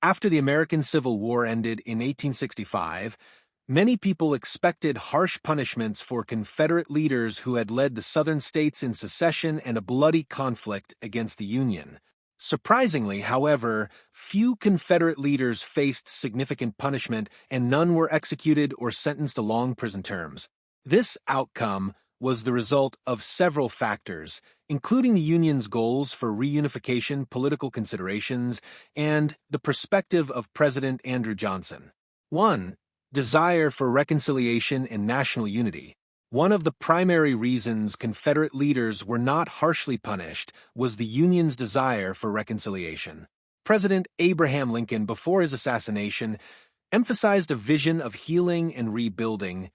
After the American Civil War ended in 1865, many people expected harsh punishments for Confederate leaders who had led the Southern states in secession and a bloody conflict against the Union. Surprisingly, however, few Confederate leaders faced significant punishment, and none were executed or sentenced to long prison terms. This outcome was the result of several factors, including the Union's goals for reunification, political considerations, and the perspective of President Andrew Johnson. 1. Desire for reconciliation and national unity. One of the primary reasons Confederate leaders were not harshly punished was the Union's desire for reconciliation. President Abraham Lincoln, before his assassination, emphasized a vision of healing and rebuilding,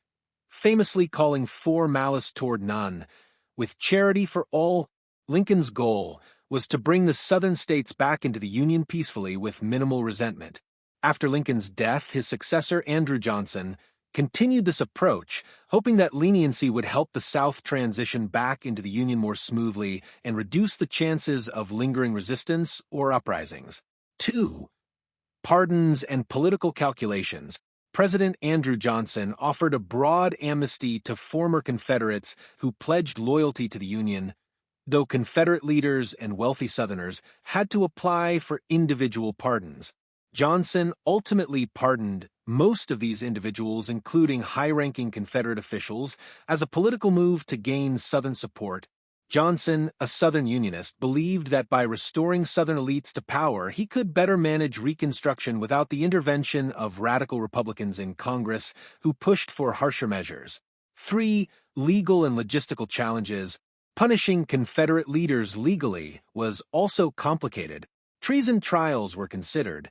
famously calling for malice toward none, with charity for all. Lincoln's goal was to bring the Southern states back into the Union peacefully with minimal resentment. After Lincoln's death, his successor, Andrew Johnson, continued this approach, hoping that leniency would help the South transition back into the Union more smoothly and reduce the chances of lingering resistance or uprisings. 2. Pardons and political calculations. President Andrew Johnson offered a broad amnesty to former Confederates who pledged loyalty to the Union, though Confederate leaders and wealthy Southerners had to apply for individual pardons. Johnson ultimately pardoned most of these individuals, including high-ranking Confederate officials, as a political move to gain Southern support. Johnson, a Southern Unionist, believed that by restoring Southern elites to power, he could better manage Reconstruction without the intervention of radical Republicans in Congress who pushed for harsher measures. 3. Legal and logistical challenges. Punishing Confederate leaders legally was also complicated. Treason trials were considered,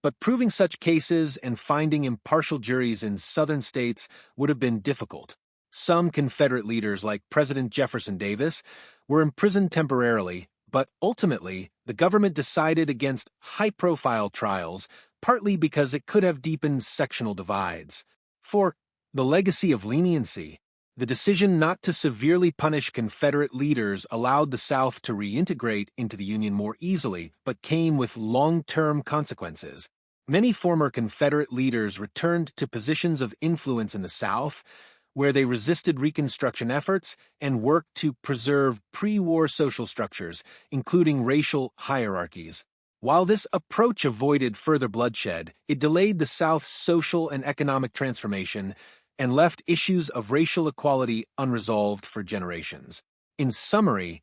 but proving such cases and finding impartial juries in Southern states would have been difficult. Some Confederate leaders, like President Jefferson Davis, were imprisoned temporarily, but ultimately the government decided against high-profile trials, partly because it could have deepened sectional divides. 4. The legacy of leniency. The decision not to severely punish Confederate leaders allowed the South to reintegrate into the Union more easily, but came with long-term consequences. Many former Confederate leaders returned to positions of influence in the South, where they resisted Reconstruction efforts and worked to preserve pre-war social structures, including racial hierarchies. While this approach avoided further bloodshed, it delayed the South's social and economic transformation and left issues of racial equality unresolved for generations. In summary,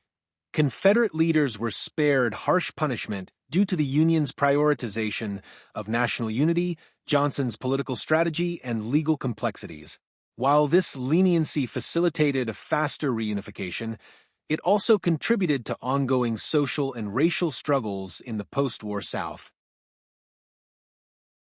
Confederate leaders were spared harsh punishment due to the Union's prioritization of national unity, Johnson's political strategy, and legal complexities. While this leniency facilitated a faster reunification, it also contributed to ongoing social and racial struggles in the post-war South.